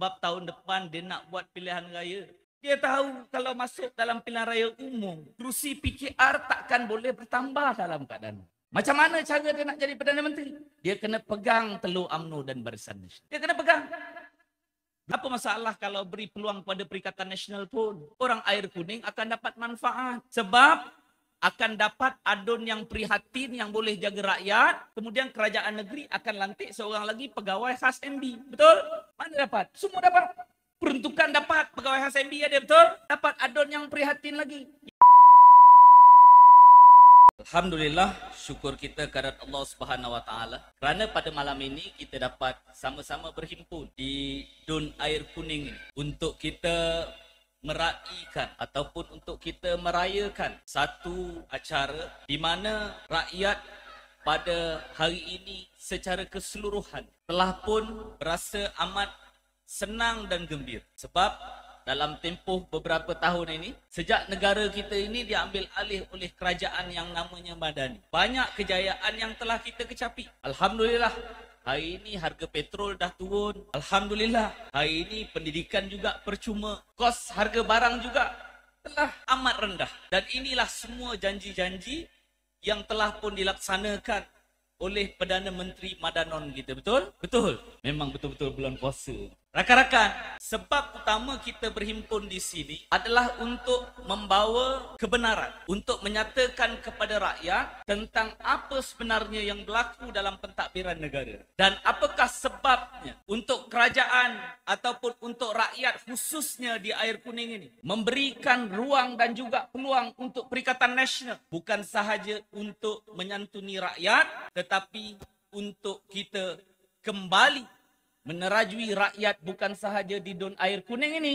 Sebab tahun depan dia nak buat pilihan raya. Dia tahu kalau masuk dalam pilihan raya umum, kerusi PKR takkan boleh bertambah dalam keadaan. Macam mana cara dia nak jadi Perdana Menteri? Dia kena pegang telur UMNO dan Barisan Nasional. Dia kena pegang. Apa masalah kalau beri peluang pada Perikatan Nasional pun? Orang air kuning akan dapat manfaat. Sebab akan dapat adun yang prihatin yang boleh jaga rakyat. Kemudian kerajaan negeri akan lantik seorang lagi pegawai khas MB. Betul? Mana dapat? Semua dapat. Peruntukan dapat. Pegawai khas MB ada. Betul? Dapat adun yang prihatin lagi. Alhamdulillah, syukur kita kehadirat Allah Subhanahu Wa Taala kerana pada malam ini kita dapat sama-sama berhimpun di Dun Air Kuning ini untuk kita meraihkan ataupun untuk kita merayakan satu acara di mana rakyat pada hari ini secara keseluruhan telah pun berasa amat senang dan gembira sebab dalam tempoh beberapa tahun ini, sejak negara kita ini diambil alih oleh kerajaan yang namanya Madani. Banyak kejayaan yang telah kita kecapi. Alhamdulillah, hari ini harga petrol dah turun. Alhamdulillah, hari ini pendidikan juga percuma. Kos harga barang juga telah amat rendah. Dan inilah semua janji-janji yang telah pun dilaksanakan oleh Perdana Menteri Madanon kita. Betul? Betul. Memang betul-betul bulan puasa. Rakan-rakan, sebab utama kita berhimpun di sini adalah untuk membawa kebenaran, untuk menyatakan kepada rakyat tentang apa sebenarnya yang berlaku dalam pentadbiran negara dan apakah sebabnya untuk kerajaan ataupun untuk rakyat khususnya di Air Kuning ini memberikan ruang dan juga peluang untuk Perikatan Nasional, bukan sahaja untuk menyantuni rakyat tetapi untuk kita kembali menerajui rakyat bukan sahaja di Dun Air Kuning ini,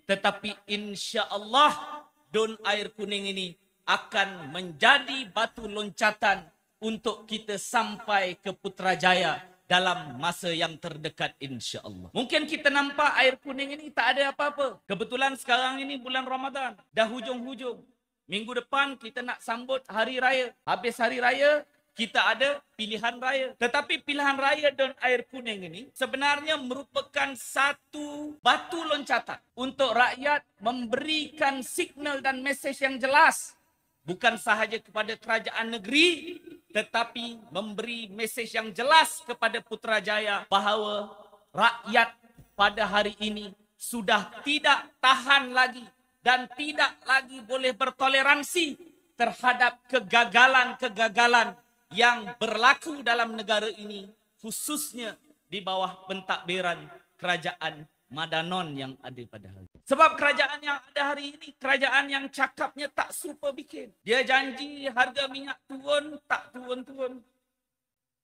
tetapi insya-Allah Dun Air Kuning ini akan menjadi batu loncatan untuk kita sampai ke Putrajaya dalam masa yang terdekat insya-Allah. Mungkin kita nampak Air Kuning ini tak ada apa-apa. Kebetulan sekarang ini bulan Ramadan, dah hujung-hujung. Minggu depan kita nak sambut hari raya. Habis hari raya, kita ada pilihan raya. Tetapi pilihan raya Dun Air Kuning ini sebenarnya merupakan satu batu loncatan untuk rakyat memberikan signal dan mesej yang jelas. Bukan sahaja kepada kerajaan negeri, tetapi memberi mesej yang jelas kepada Putrajaya bahawa rakyat pada hari ini sudah tidak tahan lagi dan tidak lagi boleh bertoleransi terhadap kegagalan-kegagalan yang berlaku dalam negara ini, khususnya di bawah pentadbiran kerajaan Madanon yang ada pada hari ini. Sebab kerajaan yang ada hari ini, kerajaan yang cakapnya tak serupa bikin. Dia janji harga minyak turun, tak turun-turun.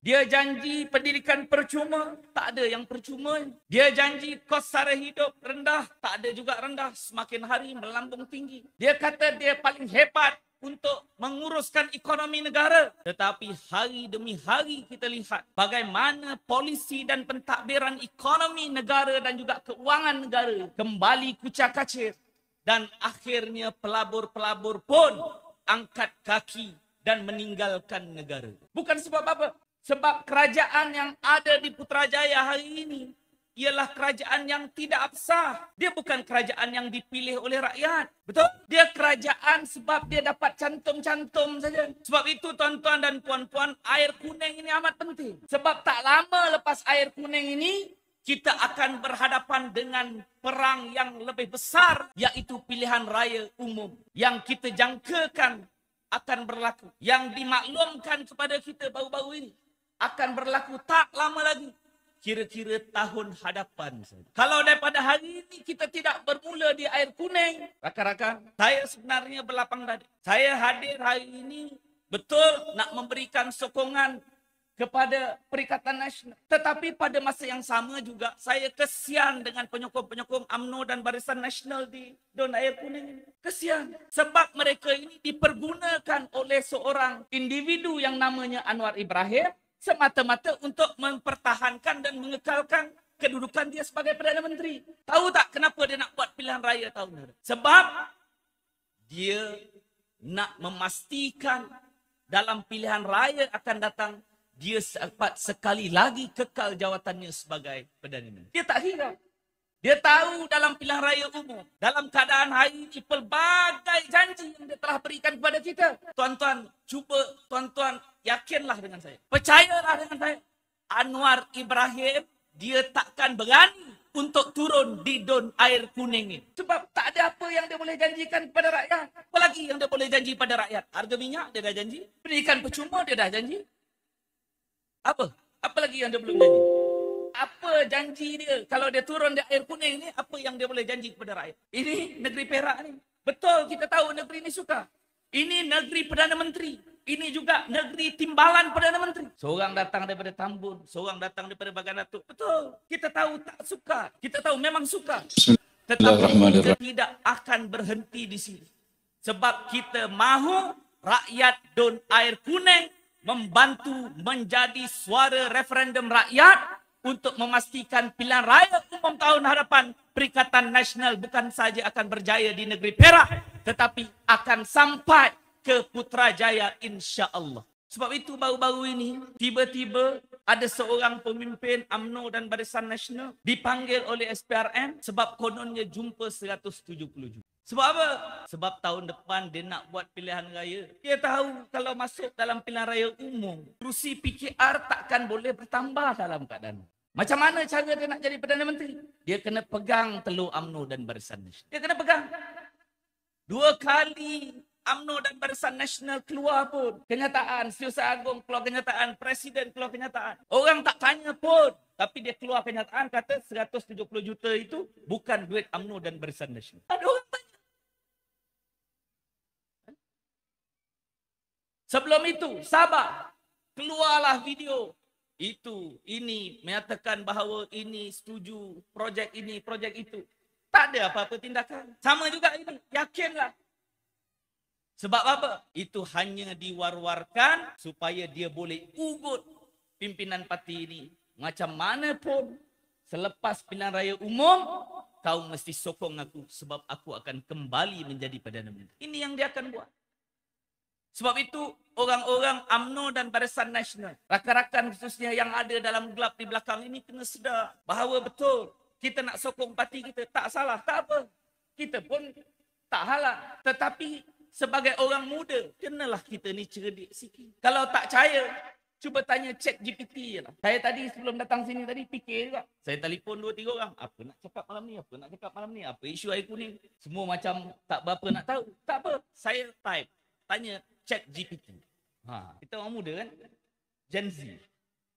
Dia janji pendidikan percuma, tak ada yang percuma. Dia janji kos sara hidup rendah, tak ada juga rendah. Semakin hari melambung tinggi. Dia kata dia paling hebat untuk menguruskan ekonomi negara. Tetapi hari demi hari kita lihat bagaimana polisi dan pentadbiran ekonomi negara dan juga keuangan negara kembali kucak-kacir. Dan akhirnya pelabur-pelabur pun angkat kaki dan meninggalkan negara. Bukan sebab apa? Sebab kerajaan yang ada di Putrajaya hari ini ialah kerajaan yang tidak absah. Dia bukan kerajaan yang dipilih oleh rakyat. Betul? Dia kerajaan sebab dia dapat cantum-cantum saja. Sebab itu tuan-tuan dan puan-puan, Air Kuning ini amat penting. Sebab tak lama lepas Air Kuning ini, kita akan berhadapan dengan perang yang lebih besar, iaitu pilihan raya umum yang kita jangkakan akan berlaku. Yang dimaklumkan kepada kita baru-baru ini akan berlaku tak lama lagi. Kira-kira tahun hadapan saja. Kalau daripada hari ini kita tidak bermula di Air Kuning, rakan-rakan, saya sebenarnya berlapang dada. Saya hadir hari ini betul nak memberikan sokongan kepada Perikatan Nasional. Tetapi pada masa yang sama juga, saya kesian dengan penyokong-penyokong UMNO dan Barisan Nasional di Dun Air Kuning ini. Kesian. Sebab mereka ini dipergunakan oleh seorang individu yang namanya Anwar Ibrahim semata-mata untuk mempertahankan dan mengekalkan kedudukan dia sebagai Perdana Menteri. Tahu tak kenapa dia nak buat pilihan raya tahun ini? Sebab dia nak memastikan dalam pilihan raya akan datang, dia dapat sekali lagi kekal jawatannya sebagai Perdana Menteri. Dia tak kira Dia tahu dalam pilihan raya umum, dalam keadaan hari ini, pelbagai janji yang dia telah berikan kepada kita. Tuan-tuan, cuba tuan-tuan yakinlah dengan saya. Percayalah dengan saya. Anwar Ibrahim, dia takkan berani untuk turun di Dun Air Kuning ini. Sebab tak ada apa yang dia boleh janjikan kepada rakyat. Apa lagi yang dia boleh janji pada rakyat? Harga minyak dia dah janji. Pendidikan percuma dia dah janji. Apa? Apa lagi yang dia belum janji? Apa janji dia? Kalau dia turun di Air Kuning ni, apa yang dia boleh janji kepada rakyat? Ini negeri Perak ni. Betul, kita tahu negeri ni suka. Ini negeri Perdana Menteri. Ini juga negeri timbalan Perdana Menteri. Seorang datang daripada Tambun, seorang datang daripada Bagan Datuk. Betul, kita tahu tak suka. Kita tahu memang suka. Tetapi kita tidak akan berhenti di sini. Sebab kita mahu rakyat Dun Air Kuning membantu menjadi suara referendum rakyat untuk memastikan pilihan raya umum tahun hadapan Perikatan Nasional bukan saja akan berjaya di negeri Perak, tetapi akan sampai ke Putrajaya insya-Allah. Sebab itu baru-baru ini tiba-tiba ada seorang pemimpin UMNO dan Barisan Nasional dipanggil oleh SPRM sebab kononnya jumpa 170 juta. Sebab apa? Sebab tahun depan dia nak buat pilihan raya. Dia tahu kalau masuk dalam pilihan raya umum, kerusi PKR takkan boleh bertambah dalam keadaan. Macam mana cara dia nak jadi Perdana Menteri? Dia kena pegang telur UMNO dan Barisan Nasional. Dia kena pegang. 2 kali UMNO dan Barisan Nasional keluar pun kenyataan, Setiausaha Agong keluar kenyataan, Presiden keluar kenyataan. Orang tak tanya pun, tapi dia keluar kenyataan kata 170 juta itu bukan duit UMNO dan Barisan Nasional. Ada orang tanya. Sebelum itu, sabar. Keluarlah video. Ini menyatakan bahawa ini setuju projek ini, projek itu. Tak ada apa-apa tindakan. Sama juga ini, yakinlah. Sebab apa? Itu hanya diwar-warkan supaya dia boleh ugut pimpinan parti ini. Macam mana pun, selepas pilihan raya umum, kau mesti sokong aku sebab aku akan kembali menjadi Perdana Menteri. Ini yang dia akan buat. Sebab itu, orang-orang UMNO dan Barisan Nasional, rakan-rakan khususnya yang ada dalam gelap di belakang ini kena sedar bahawa betul, kita nak sokong parti kita, tak salah, tak apa. Kita pun tak halang. Tetapi sebagai orang muda, kenalah kita ni cerdik sikit. Kalau tak percaya, cuba tanya ChatGPT je lah. Saya tadi sebelum datang sini tadi fikir juga. Saya telefon 2-3 orang. Apa nak cakap malam ni? Apa nak cakap malam ni? Apa isu air kuning? Semua macam tak berapa nak tahu. Tak apa. Saya type. Tanya ChatGPT. Kita orang muda kan? Gen Z.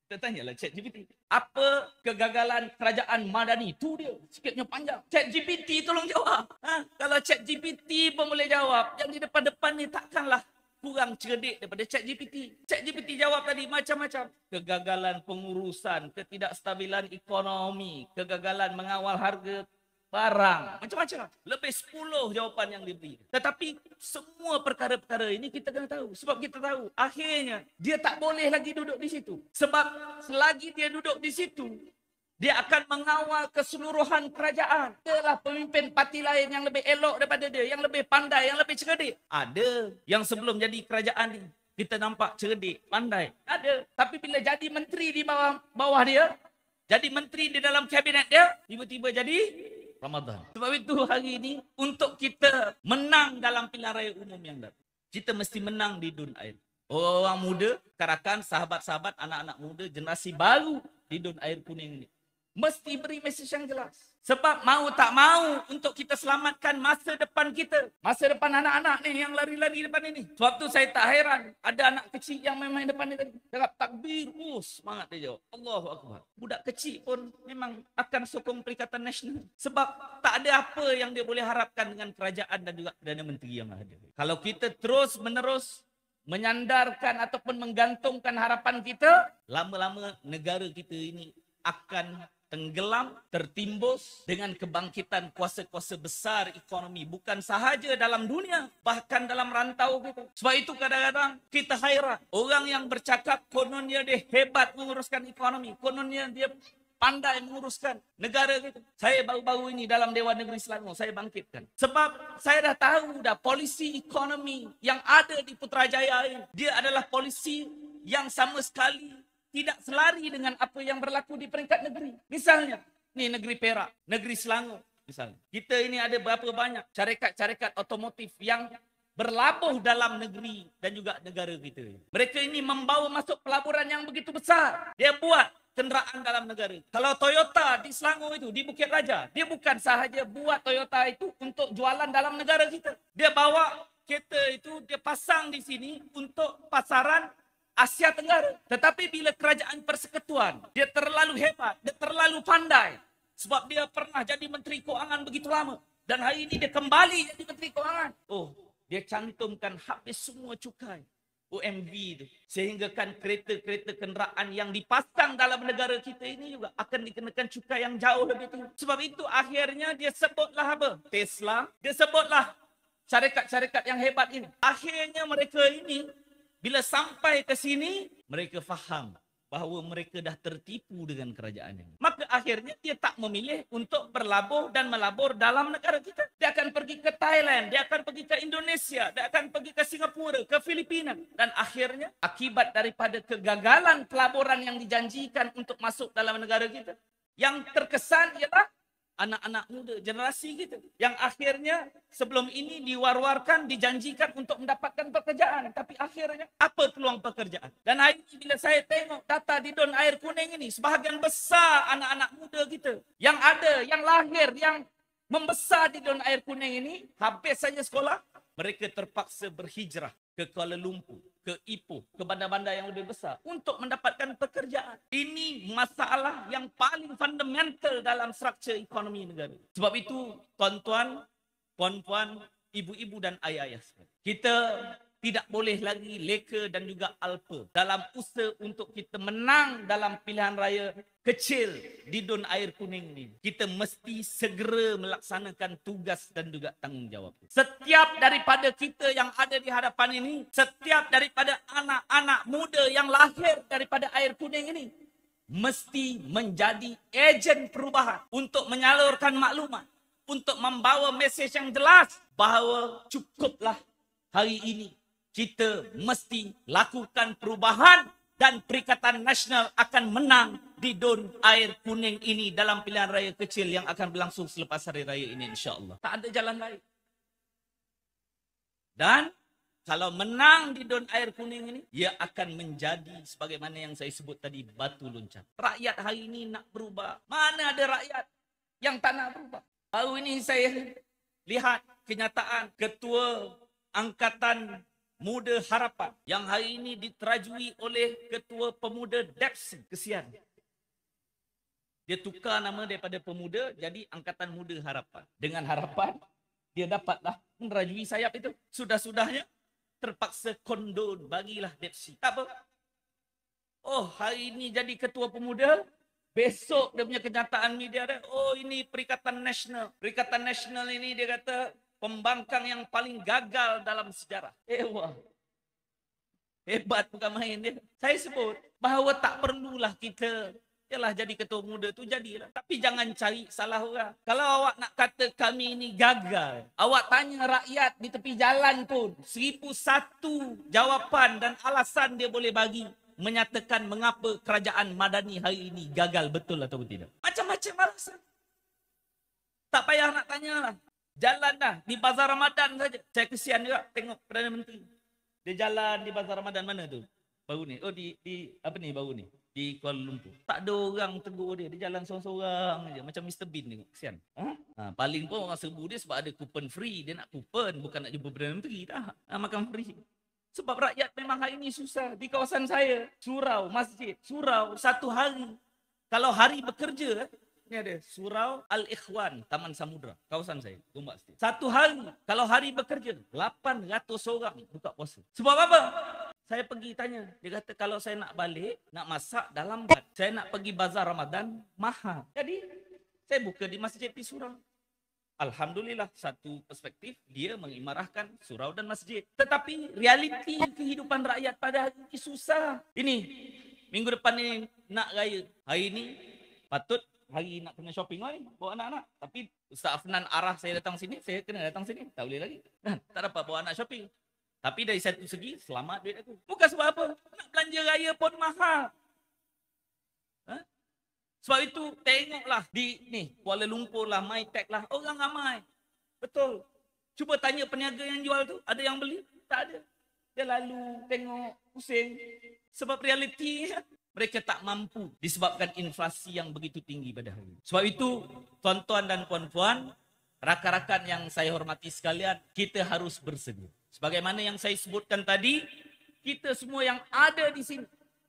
Kita tanyalah ChatGPT. Apa kegagalan kerajaan Madani? Itu dia. Sikitnya panjang. ChatGPT tolong jawab. Kalau ChatGPT pun boleh jawab, yang di depan-depan ni takkanlah kurang cerdik daripada ChatGPT. ChatGPT jawab tadi macam-macam. Kegagalan pengurusan, ketidakstabilan ekonomi, kegagalan mengawal harga barang, macam-macam. Lebih 10 jawapan yang diberi. Tetapi semua perkara-perkara ini kita kena tahu. Sebab kita tahu akhirnya dia tak boleh lagi duduk di situ. Sebab selagi dia duduk di situ, dia akan mengawal keseluruhan kerajaan. Adalah pemimpin parti lain yang lebih elok daripada dia, yang lebih pandai, yang lebih cerdik. Ada yang sebelum jadi kerajaan ni, kita nampak cerdik, pandai. Ada. Tapi bila jadi menteri di bawah dia, jadi menteri di dalam kabinet dia, tiba-tiba jadi Ramadan. Sebab itu hari ini, untuk kita menang dalam pilihan raya umum yang datang, kita mesti menang di Dun Air. Orang muda, karakan, sahabat-sahabat, anak-anak muda, generasi baru di Dun Air Kuning ini, mesti beri mesej yang jelas. Sebab mau tak mau untuk kita selamatkan masa depan kita. Masa depan anak-anak ni yang lari-lari depan ini. Sebab tu saya tak heran. Ada anak kecil yang main-main depan ni tadi. Cakap takbir. Semangat dia jawab. Allahu Akbar. Budak kecil pun memang akan sokong Perikatan Nasional. Sebab tak ada apa yang dia boleh harapkan dengan kerajaan dan juga Perdana Menteri yang ada. Kalau kita terus-menerus menyandarkan ataupun menggantungkan harapan kita, lama-lama negara kita ini akan tenggelam, tertimbus dengan kebangkitan kuasa-kuasa besar ekonomi. Bukan sahaja dalam dunia, bahkan dalam rantau kita. Sebab itu kadang-kadang kita hairan. Orang yang bercakap kononnya dia hebat menguruskan ekonomi. Kononnya dia pandai menguruskan negara kita. Saya baru-baru ini dalam Dewan Negeri Selangor, saya bangkitkan. Sebab saya dah tahu dah polisi ekonomi yang ada di Putrajaya ini, dia adalah polisi yang sama sekali tidak selari dengan apa yang berlaku di peringkat negeri. Misalnya, Ni negeri Perak, negeri Selangor misalnya. Kita ini ada berapa banyak syarikat-syarikat otomotif yang berlabuh dalam negeri dan juga negara kita. Mereka ini membawa masuk pelaburan yang begitu besar. Dia buat kenderaan dalam negara. Kalau Toyota di Selangor itu, di Bukit Raja, dia bukan sahaja buat Toyota itu untuk jualan dalam negara kita. Dia bawa kereta itu, dia pasang di sini untuk pasaran Asia Tenggara. Tetapi bila kerajaan persekutuan, dia terlalu hebat, dia terlalu pandai. Sebab dia pernah jadi Menteri Kewangan begitu lama. Dan hari ini dia kembali jadi Menteri Kewangan. Dia cantumkan habis semua cukai OMV itu. Sehingga kan kereta-kereta kenderaan yang dipasang dalam negara kita ini juga akan dikenakan cukai yang jauh lebih tinggi. Sebab itu akhirnya dia sebutlah apa? Tesla. Dia sebutlah syarikat-syarikat yang hebat ini. Akhirnya mereka ini bila sampai ke sini, mereka faham bahawa mereka dah tertipu dengan kerajaan ini. Maka akhirnya dia tak memilih untuk berlabuh dan melabur dalam negara kita. Dia akan pergi ke Thailand, dia akan pergi ke Indonesia, dia akan pergi ke Singapura, ke Filipina. Dan akhirnya akibat daripada kegagalan pelaburan yang dijanjikan untuk masuk dalam negara kita, yang terkesan ialah anak-anak muda, generasi kita, yang akhirnya sebelum ini diwar-warkan, dijanjikan untuk mendapatkan pekerjaan. Tapi akhirnya, apa peluang pekerjaan? Dan hari ini bila saya tengok data di Dun Air Kuning ini, sebahagian besar anak-anak muda kita, yang ada, yang lahir, yang membesar di Dun Air Kuning ini, habis saja sekolah, mereka terpaksa berhijrah ke Kuala Lumpur, ke Ipoh, ke bandar-bandar yang lebih besar untuk mendapatkan pekerjaan. Ini masalah yang paling fundamental dalam struktur ekonomi negara. Sebab itu, tuan-tuan, puan-puan, ibu-ibu dan ayah-ayah, kita tidak boleh lagi leka dan juga alpa dalam usaha untuk kita menang dalam pilihan raya kecil di Dun Air Kuning ini. Kita mesti segera melaksanakan tugas dan juga tanggungjawab. Setiap daripada kita yang ada di hadapan ini, setiap daripada anak-anak muda yang lahir daripada Air Kuning ini, mesti menjadi ejen perubahan untuk menyalurkan maklumat, untuk membawa mesej yang jelas bahawa cukuplah hari ini kita mesti lakukan perubahan dan Perikatan Nasional akan menang di Dun Air Kuning ini dalam pilihan raya kecil yang akan berlangsung selepas hari raya ini, insya-Allah. Tak ada jalan lain. Dan kalau menang di Dun Air Kuning ini, ia akan menjadi sebagaimana yang saya sebut tadi, batu loncatan. Rakyat hari ini nak berubah. Mana ada rakyat yang tak nak berubah? Baru ini saya lihat kenyataan Ketua Angkatan Muda Harapan yang hari ini diterajui oleh Ketua Pemuda DEPSI. Kesian. Dia tukar nama daripada Pemuda jadi Angkatan Muda Harapan. Dengan harapan, dia dapatlah menerajui sayap itu. Sudah-sudahnya terpaksa kondon, bagilah DEPSI. Tak apa. Hari ini jadi Ketua Pemuda, besok dia punya kenyataan media dia, ini Perikatan Nasional. Perikatan Nasional ini dia kata pembangkang yang paling gagal dalam sejarah. Wah. Hebat bukan main dia. Saya sebut bahawa tak perlulah kita jadi ketua muda tu jadilah. Tapi jangan cari salah orang. Kalau awak nak kata kami ini gagal, awak tanya rakyat di tepi jalan pun 1001 jawapan dan alasan dia boleh bagi menyatakan mengapa kerajaan Madani hari ini gagal, betul atau tidak. Macam-macam alasan. Tak payah nak tanya lah. Jalan dah di Bazar Ramadan saja. Saya kesian juga tengok Perdana Menteri. Dia jalan di Bazar Ramadan mana tu? Baru ni. Di apa ni baru ni? Di Kuala Lumpur. Tak ada orang tegur dia. Dia jalan seorang-seorang aja. Macam Mr. Bean tengok. Kesian. Paling pun orang serbu dia sebab ada kupon free. Dia nak kupon. Bukan nak jumpa Perdana Menteri. Tak. Makan free. Sebab rakyat memang hari ini susah. Di kawasan saya. Surau, masjid. Surau, satu hari. Kalau hari bekerja, ini ada Surau Al-Ikhwan, Taman Samudra, kawasan saya, Gombak State. Satu hari, kalau hari bekerja, 800 orang buka puasa. Sebab apa? Saya pergi tanya. Dia kata kalau saya nak balik, nak masak dalam lambat. Saya nak pergi bazar Ramadan, mahal. Jadi, saya buka di masjid di Surau. Alhamdulillah, satu perspektif, dia mengimarahkan surau dan masjid. Tetapi, realiti kehidupan rakyat pada hari ini susah. Ini, minggu depan ni nak raya. Hari ini, patut hari nak kena shopping ni, bawa anak-anak. Tapi Ustaz Afnan arah saya datang sini, saya kena datang sini. Tak boleh lagi. Tak dapat bawa anak shopping. Tapi dari satu segi, selamat duit aku. Bukan sebab apa. Nak belanja raya pun mahal. Sebab itu tengoklah di Kuala Lumpur lah, MyTech lah, orang ramai. Betul. Cuba tanya peniaga yang jual tu, ada yang beli? Tak ada. Dia lalu tengok, pusing. Sebab realitinya mereka tak mampu disebabkan inflasi yang begitu tinggi pada hari ini. Sebab itu, tuan-tuan dan puan-puan, rakan-rakan yang saya hormati sekalian, kita harus bersedia. Sebagaimana yang saya sebutkan tadi, kita semua yang ada di sini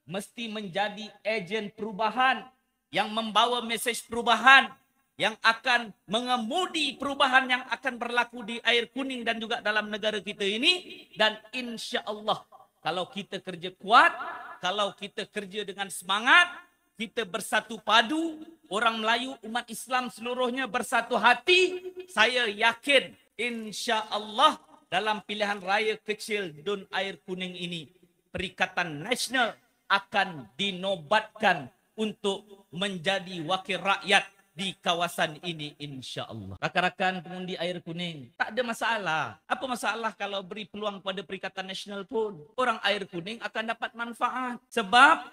mesti menjadi ejen perubahan yang membawa mesej perubahan yang akan mengemudi perubahan yang akan berlaku di air kuning dan juga dalam negara kita ini. Dan insya Allah, kalau kita kerja kuat, kalau kita kerja dengan semangat, kita bersatu padu, orang Melayu, umat Islam seluruhnya bersatu hati, saya yakin insya Allah dalam pilihan raya kecil Dun Air Kuning ini, Perikatan Nasional akan dinobatkan untuk menjadi wakil rakyat di kawasan ini insya Allah. Rakan-rakan pengundi Air Kuning, tak ada masalah. Apa masalah kalau beri peluang pada Perikatan Nasional pun? Orang Air Kuning akan dapat manfaat. Sebab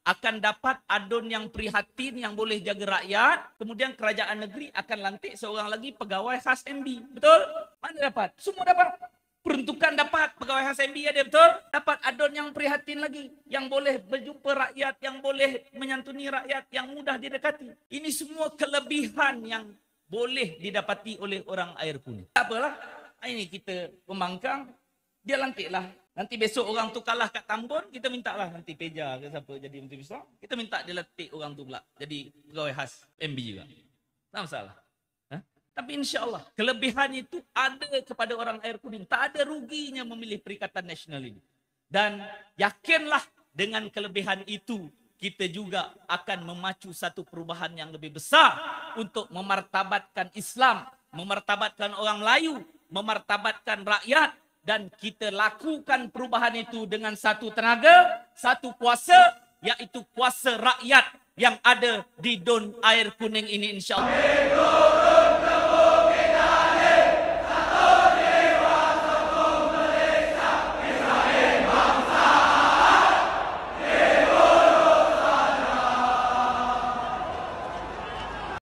akan dapat adun yang prihatin yang boleh jaga rakyat. Kemudian kerajaan negeri akan lantik seorang lagi pegawai khas MB. Betul? Mana dapat? Semua dapat. Peruntukan dapat, pegawai khas MB ada, betul? Dapat adun yang prihatin lagi, yang boleh berjumpa rakyat, yang boleh menyantuni rakyat, yang mudah didekati. Ini semua kelebihan yang boleh didapati oleh orang Air Kuning. Tak apalah, ini kita pembangkang, dia lantiklah. Nanti besok orang tu kalah kat Tambun, kita minta lah nanti Peja ke siapa jadi Menteri Besar. Kita minta dia lantik orang tu pula jadi pegawai khas MB juga. Tak masalah. Tapi insya Allah kelebihan itu ada kepada orang Air Kuning. Tak ada ruginya memilih Perikatan Nasional ini. Dan yakinlah dengan kelebihan itu kita juga akan memacu satu perubahan yang lebih besar untuk memartabatkan Islam, memartabatkan orang Melayu, memartabatkan rakyat. Dan kita lakukan perubahan itu dengan satu tenaga, satu kuasa, iaitu kuasa rakyat yang ada di Dun Air Kuning ini insya Allah.